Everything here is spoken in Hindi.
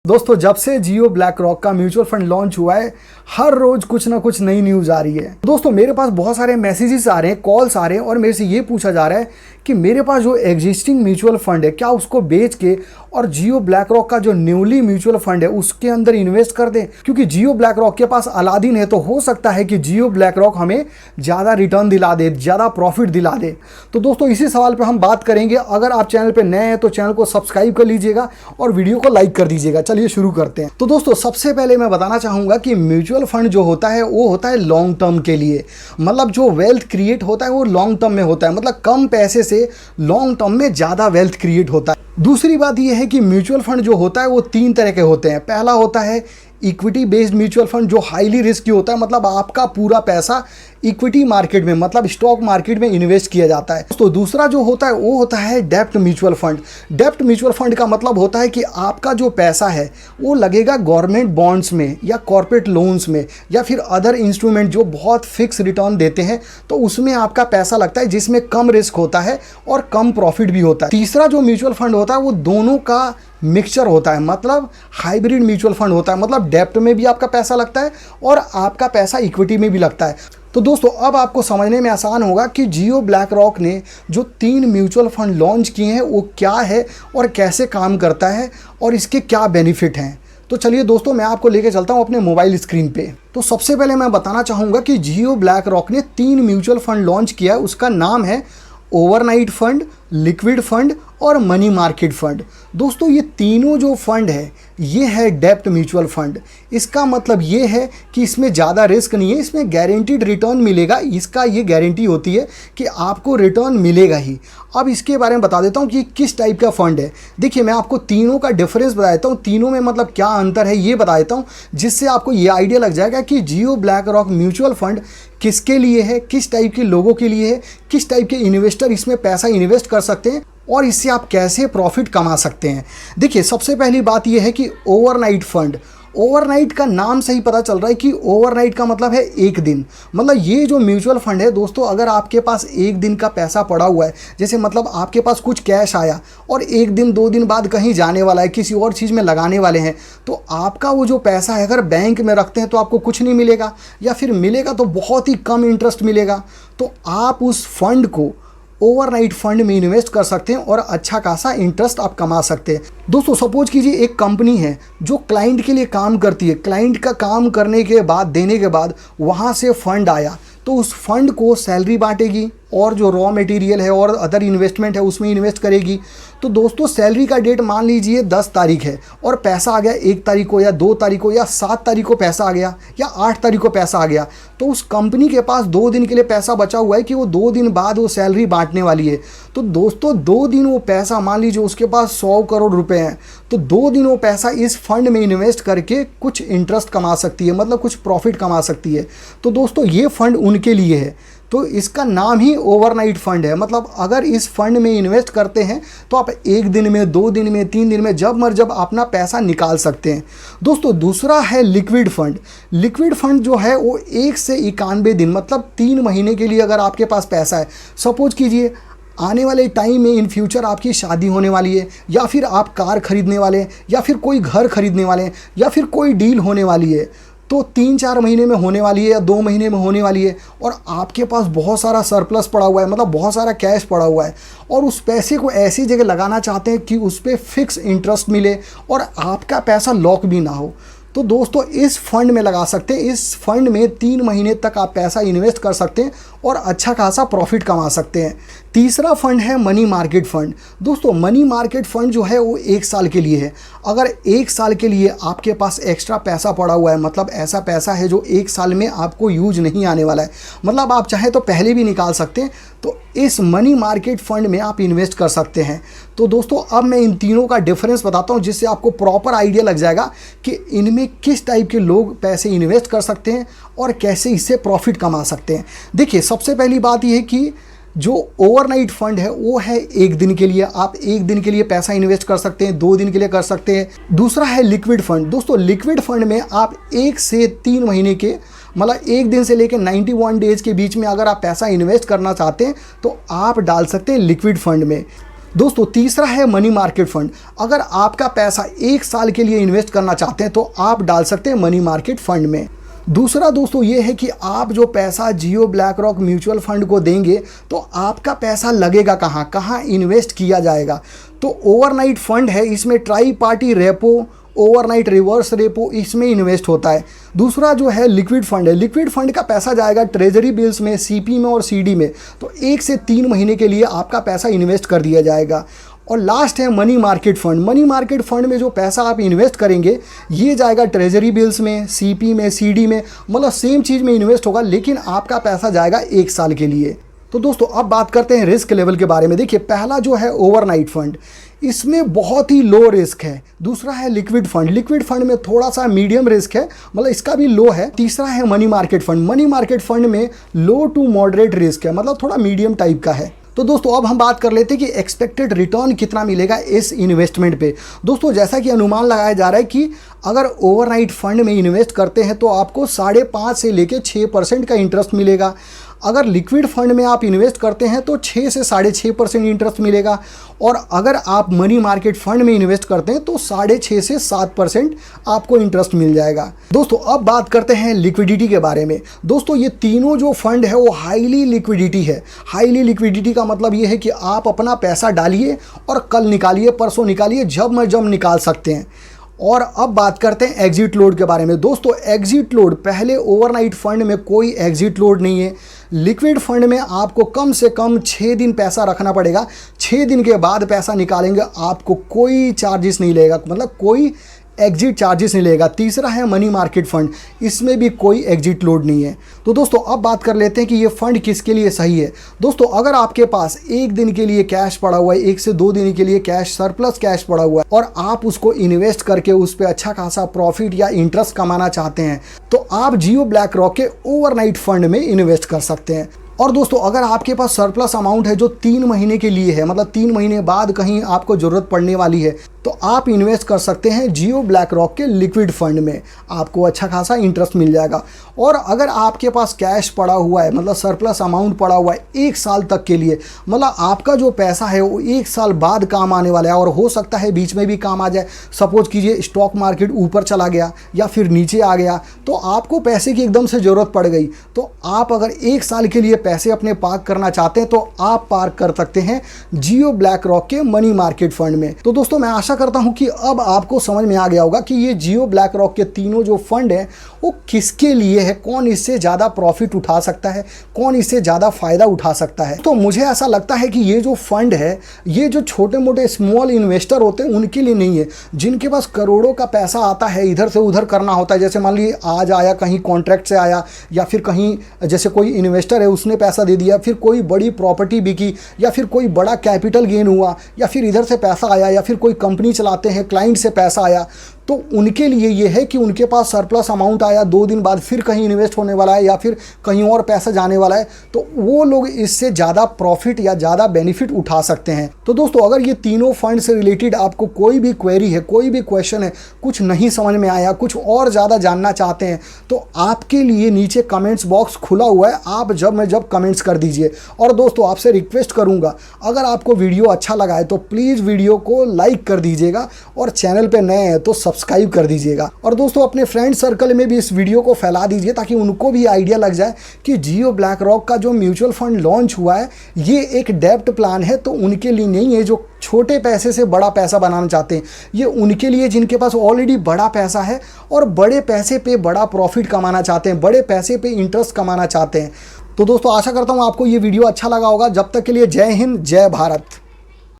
दोस्तों जब से जियो ब्लैक रॉक का म्यूचुअल फंड लॉन्च हुआ है हर रोज कुछ ना कुछ नई न्यूज़ आ रही है। दोस्तों मेरे पास बहुत सारे मैसेजेस आ रहे हैं, कॉल्स आ रहे हैं और मेरे से ये पूछा जा रहा है कि मेरे पास जो एग्जिस्टिंग म्यूचुअल फंड है क्या उसको बेच के और जियो ब्लैक रॉक का जो न्यूली म्यूचुअल फंड है उसके अंदर इन्वेस्ट कर दें, क्योंकि जियो ब्लैक रॉक के पास अलादीन है तो हो सकता है कि जियो ब्लैक रॉक हमें ज़्यादा रिटर्न दिला दे, ज़्यादा प्रॉफिट दिला दे। तो दोस्तों इसी सवाल पर हम बात करेंगे। अगर आप चैनल पर नए हैं तो चैनल को सब्सक्राइब कर लीजिएगा और वीडियो को लाइक कर दीजिएगा। चलिए शुरू करते हैं। तो दोस्तों सबसे पहले मैं बताना चाहूँगा कि म्यूचुअल फंड जो होता है वो होता है लॉन्ग टर्म के लिए, मतलब जो वेल्थ क्रिएट होता है वो लॉन्ग टर्म में होता है, मतलब कम पैसे से लॉन्ग टर्म में ज़्यादा वेल्थ क्रिएट होता है। दूसरी बात यह है कि म्यूचुअल फंड जो होता है वो तीन तरह के होते हैं। पहला होता है इक्विटी बेस्ड म्यूचुअल फंड जो हाईली रिस्की होता है, मतलब आपका पूरा पैसा इक्विटी मार्केट में मतलब स्टॉक मार्केट में इन्वेस्ट किया जाता है। तो दूसरा जो होता है वो होता है डेब्ट म्यूचुअल फंड। डेब्ट म्यूचुअल फंड का मतलब होता है कि आपका जो पैसा है वो लगेगा गवर्नमेंट बॉन्ड्स में या कॉर्पोरेट लोन्स में या फिर अदर इंस्ट्रूमेंट जो बहुत फिक्स रिटर्न देते हैं, तो उसमें आपका पैसा लगता है जिसमें कम रिस्क होता है और कम प्रॉफिट भी होता है। तीसरा जो म्यूचुअल फंड होता है वो दोनों का मिक्सचर होता है, मतलब हाइब्रिड म्यूचुअल फंड होता है, मतलब डेब्ट में भी आपका पैसा लगता है और आपका पैसा इक्विटी में भी लगता है। तो दोस्तों अब आपको समझने में आसान होगा कि जियो ब्लैक रॉक ने जो 3 म्यूचुअल फंड लॉन्च किए हैं वो क्या है और कैसे काम करता है और इसके क्या बेनिफिट हैं। तो चलिए दोस्तों मैं आपको लेके चलता हूँ अपने मोबाइल स्क्रीन पे। तो सबसे पहले मैं बताना चाहूँगा कि जियो ब्लैक रॉक ने 3 म्यूचुअल फंड लॉन्च किया है। उसका नाम है ओवरनाइट फंड, लिक्विड फंड और मनी मार्केट फंड। दोस्तों ये तीनों जो फंड है ये है डेब्ट म्यूचुअल फंड। इसका मतलब ये है कि इसमें ज़्यादा रिस्क नहीं है, इसमें गारंटीड रिटर्न मिलेगा। इसका ये गारंटी होती है कि आपको रिटर्न मिलेगा ही। अब इसके बारे में बता देता हूँ कि किस टाइप का फ़ंड है। देखिए मैं आपको तीनों का डिफरेंस बता देता हूँ, तीनों में मतलब क्या अंतर है ये बता देता हूँ, जिससे आपको ये आइडिया लग जाएगा कि जियो ब्लैक रॉक म्यूचुअल फंड किसके लिए है, किस टाइप के लोगों के लिए है, किस टाइप के इन्वेस्टर इसमें पैसा इन्वेस्ट कर सकते हैं और इससे आप कैसे प्रॉफिट कमा सकते हैं। देखिए सबसे पहली बात यह है कि ओवरनाइट फंड। ओवरनाइट का नाम से ही पता चल रहा है कि ओवरनाइट का मतलब है एक दिन। मतलब ये जो म्यूचुअल फंड है दोस्तों, अगर आपके पास एक दिन का पैसा पड़ा हुआ है, जैसे मतलब आपके पास कुछ कैश आया और एक दिन 2 दिन बाद कहीं जाने वाला है, किसी और चीज़ में लगाने वाले हैं, तो आपका वो जो पैसा है अगर बैंक में रखते हैं तो आपको कुछ नहीं मिलेगा या फिर मिलेगा तो बहुत ही कम इंटरेस्ट मिलेगा। तो आप उस फंड को ओवरनाइट फंड में इन्वेस्ट कर सकते हैं और अच्छा खासा इंटरेस्ट आप कमा सकते हैं। दोस्तों सपोज कीजिए एक कंपनी है जो क्लाइंट के लिए काम करती है, क्लाइंट का काम करने के बाद देने के बाद वहाँ से फंड आया तो उस फंड को सैलरी बांटेगी और जो रॉ मटेरियल है और अदर इन्वेस्टमेंट है उसमें इन्वेस्ट करेगी। तो दोस्तों सैलरी का डेट मान लीजिए 10 तारीख है और पैसा आ गया 1 तारीख को या 2 तारीख को या 7 तारीख को पैसा आ गया या 8 तारीख को पैसा आ गया, तो उस कंपनी के पास 2 दिन के लिए पैसा बचा हुआ है कि वो 2 दिन बाद वो सैलरी बांटने वाली है। तो दोस्तों 2 दिन वो पैसा, मान लीजिए उसके पास 100 करोड़ रुपए हैं, तो 2 दिन वो पैसा इस फंड में इन्वेस्ट करके कुछ इंटरेस्ट कमा सकती है, मतलब कुछ प्रॉफिट कमा सकती है। तो दोस्तों ये फंड उनके लिए है, तो इसका नाम ही ओवरनाइट फंड है। मतलब अगर इस फंड में इन्वेस्ट करते हैं तो आप 1 दिन में, 2 दिन में, 3 दिन में जब मर्जी अपना पैसा निकाल सकते हैं। दोस्तों दूसरा है लिक्विड फंड। लिक्विड फंड जो है वो 1 से 91 दिन मतलब 3 महीने के लिए अगर आपके पास पैसा है, सपोज कीजिए आने वाले टाइम में इन फ्यूचर आपकी शादी होने वाली है या फिर आप कार खरीदने वाले हैं या फिर कोई घर खरीदने वाले हैं या फिर कोई डील होने वाली है, तो 3-4 महीने में होने वाली है या 2 महीने में होने वाली है और आपके पास बहुत सारा सरप्लस पड़ा हुआ है, मतलब बहुत सारा कैश पड़ा हुआ है और उस पैसे को ऐसी जगह लगाना चाहते हैं कि उस पर फिक्स इंटरेस्ट मिले और आपका पैसा लॉक भी ना हो, तो दोस्तों इस फंड में लगा सकते हैं। इस फंड में 3 महीने तक आप पैसा इन्वेस्ट कर सकते हैं और अच्छा खासा प्रॉफिट कमा सकते हैं। तीसरा फंड है मनी मार्केट फंड। दोस्तों मनी मार्केट फंड जो है वो 1 साल के लिए है। अगर 1 साल के लिए आपके पास एक्स्ट्रा पैसा पड़ा हुआ है, मतलब ऐसा पैसा है जो 1 साल में आपको यूज नहीं आने वाला है, मतलब आप चाहें तो पहले भी निकाल सकते हैं, तो इस मनी मार्केट फंड में आप इन्वेस्ट कर सकते हैं। तो दोस्तों अब मैं इन तीनों का डिफरेंस बताता हूँ जिससे आपको प्रॉपर आइडिया लग जाएगा कि इनमें किस टाइप के लोग पैसे इन्वेस्ट कर सकते हैं और कैसे इससे प्रॉफिट कमा सकते हैं। देखिए सबसे पहली बात यह है कि जो ओवरनाइट फंड है वो है 1 दिन के लिए, आप 1 दिन के लिए पैसा इन्वेस्ट कर सकते हैं, 2 दिन के लिए कर सकते हैं। दूसरा है लिक्विड फंड। दोस्तों लिक्विड फंड में आप 1 से 3 महीने के, मतलब 1 दिन से लेकर 91 डेज के बीच में अगर आप पैसा इन्वेस्ट करना चाहते हैं तो आप डाल सकते हैं लिक्विड फंड में। दोस्तों तीसरा है मनी मार्केट फंड। अगर आपका पैसा 1 साल के लिए इन्वेस्ट करना चाहते हैं तो आप डाल सकते हैं मनी मार्केट फंड में। दूसरा दोस्तों ये है कि आप जो पैसा जियो ब्लैक रॉक म्यूचुअल फंड को देंगे तो आपका पैसा लगेगा कहाँ, कहाँ इन्वेस्ट किया जाएगा। तो ओवरनाइट फंड है, इसमें try party repo, overnight reverse repo, इसमें इन्वेस्ट होता है। दूसरा जो है लिक्विड फंड है। लिक्विड फंड का पैसा जाएगा ट्रेजरी बिल्स में, सीपी में और सीडी में। तो 1 से 3 महीने के लिए आपका पैसा इन्वेस्ट कर दिया जाएगा। और लास्ट है money market fund. Money market fund में जो पैसा आप इन्वेस्ट करेंगे ये जाएगा ट्रेजरी बिल्स में, सीपी में, सीडी में, मतलब सेम चीज़ में इन्वेस्ट होगा, लेकिन आपका पैसा जाएगा 1 साल के लिए। तो दोस्तों अब बात करते हैं रिस्क लेवल के बारे में। देखिए पहला जो है ओवरनाइट फंड, इसमें बहुत ही लो रिस्क है। दूसरा है लिक्विड फंड। लिक्विड फंड में थोड़ा सा मीडियम रिस्क है, मतलब इसका भी लो है। तीसरा है money market fund. Money market fund में लो टू मॉडरेट रिस्क है, मतलब थोड़ा मीडियम टाइप का है। तो दोस्तों अब हम बात कर लेते हैं कि एक्सपेक्टेड रिटर्न कितना मिलेगा इस इन्वेस्टमेंट पे। दोस्तों जैसा कि अनुमान लगाया जा रहा है कि अगर ओवरनाइट फंड में इन्वेस्ट करते हैं तो आपको 5.5 से लेके 6% का इंटरेस्ट मिलेगा। अगर लिक्विड फंड में आप इन्वेस्ट करते हैं तो 6 से 6.5% इंटरेस्ट मिलेगा। और अगर आप मनी मार्केट फंड में इन्वेस्ट करते हैं तो 6.5 से 7% आपको इंटरेस्ट मिल जाएगा। दोस्तों अब बात करते हैं लिक्विडिटी के बारे में। दोस्तों ये तीनों जो फंड है वो हाईली लिक्विडिटी है। हाईली लिक्विडिटी का मतलब ये है कि आप अपना पैसा डालिए और कल निकालिए, परसों निकालिए, जब निकाल सकते हैं। और अब बात करते हैं एग्जिट लोड के बारे में। दोस्तों एग्जिट लोड, पहले ओवरनाइट फंड में कोई एग्जिट लोड नहीं है। लिक्विड फंड में आपको कम से कम 6 दिन पैसा रखना पड़ेगा। 6 दिन के बाद पैसा निकालेंगे, आपको कोई चार्जेस नहीं लगेगा, मतलब कोई एग्जिट चार्जेस नहीं लेगा। तीसरा है मनी मार्केट फंड, इसमें भी कोई एग्जिट लोड नहीं है। तो दोस्तों अब बात कर लेते हैं कि ये फंड किसके लिए सही है। दोस्तों अगर आपके पास 1 दिन के लिए कैश पड़ा हुआ है, 1 से 2 दिन के लिए कैश, सरप्लस कैश पड़ा हुआ है और आप उसको इन्वेस्ट करके उस पर अच्छा खासा प्रॉफिट या इंटरेस्ट कमाना चाहते हैं तो आप जियो ब्लैक रॉक के ओवरनाइट फंड में इन्वेस्ट कर सकते हैं। और दोस्तों अगर आपके पास सरप्लस अमाउंट है जो 3 महीने के लिए है, मतलब 3 महीने बाद कहीं आपको ज़रूरत पड़ने वाली है, तो आप इन्वेस्ट कर सकते हैं जियो ब्लैक रॉक के लिक्विड फंड में, आपको अच्छा खासा इंटरेस्ट मिल जाएगा। और अगर आपके पास कैश पड़ा हुआ है, मतलब सरप्लस अमाउंट पड़ा हुआ है 1 साल तक के लिए, मतलब आपका जो पैसा है वो 1 साल बाद काम आने वाला है और हो सकता है बीच में भी काम आ जाए। सपोज कीजिए स्टॉक मार्केट ऊपर चला गया या फिर नीचे आ गया तो आपको पैसे की एकदम से ज़रूरत पड़ गई, तो आप अगर 1 साल के लिए पैसे अपने पार्क करना चाहते हैं तो आप पार्क कर सकते हैं जियो ब्लैक रॉक के मनी मार्केट फंड में। तो दोस्तों मैं आशा करता हूं कि अब आपको समझ में आ गया होगा कि ये जियो ब्लैक रॉक के तीनों जो फंड हैं वो किसके लिए है, कौन इससे ज़्यादा प्रॉफिट उठा सकता है, कौन इससे ज़्यादा फायदा उठा सकता है। तो मुझे ऐसा लगता है कि ये जो फंड है ये जो छोटे मोटे स्मॉल इन्वेस्टर होते हैं उनके लिए नहीं है। जिनके पास करोड़ों का पैसा आता है, इधर से उधर करना होता है, जैसे मान लीजिए आज आया कहीं कॉन्ट्रैक्ट से आया, या फिर कहीं जैसे कोई इन्वेस्टर है उसने पैसा दे दिया, फिर कोई बड़ी प्रॉपर्टी बिकी, या फिर कोई बड़ा कैपिटल गेन हुआ, या फिर इधर से पैसा आया, या फिर कोई कंपनी चलाते हैं क्लाइंट से पैसा आया, तो उनके लिए ये है कि उनके पास सरप्लस अमाउंट आया, 2 दिन बाद फिर कहीं इन्वेस्ट होने वाला है या फिर कहीं और पैसा जाने वाला है, तो वो लोग इससे ज़्यादा प्रॉफिट या ज़्यादा बेनिफिट उठा सकते हैं। तो दोस्तों अगर ये तीनों फंड से रिलेटेड आपको कोई भी क्वेरी है, कोई भी क्वेश्चन है, कुछ नहीं समझ में आया, कुछ और ज़्यादा जानना चाहते हैं, तो आपके लिए नीचे कमेंट्स बॉक्स खुला हुआ है, आप जब कमेंट्स कर दीजिए। और दोस्तों आपसे रिक्वेस्ट करूँगा, अगर आपको वीडियो अच्छा लगा है तो प्लीज़ वीडियो को लाइक कर दीजिएगा और चैनल पर नए हैं तो सब्सक्राइब कर दीजिएगा। और दोस्तों अपने फ्रेंड सर्कल में भी इस वीडियो को फैला दीजिए ताकि उनको भी आइडिया लग जाए कि जियो ब्लैक रॉक का जो म्यूचुअल फंड लॉन्च हुआ है ये एक डेब्ट प्लान है, तो उनके लिए नहीं है जो छोटे पैसे से बड़ा पैसा बनाना चाहते हैं। ये उनके लिए जिनके पास ऑलरेडी बड़ा पैसा है और बड़े पैसे पे बड़ा प्रॉफिट कमाना चाहते हैं, बड़े पैसे पे इंटरेस्ट कमाना चाहते हैं। तो दोस्तों आशा करता हूँ आपको ये वीडियो अच्छा लगा होगा। जब तक के लिए जय हिंद, जय भारत।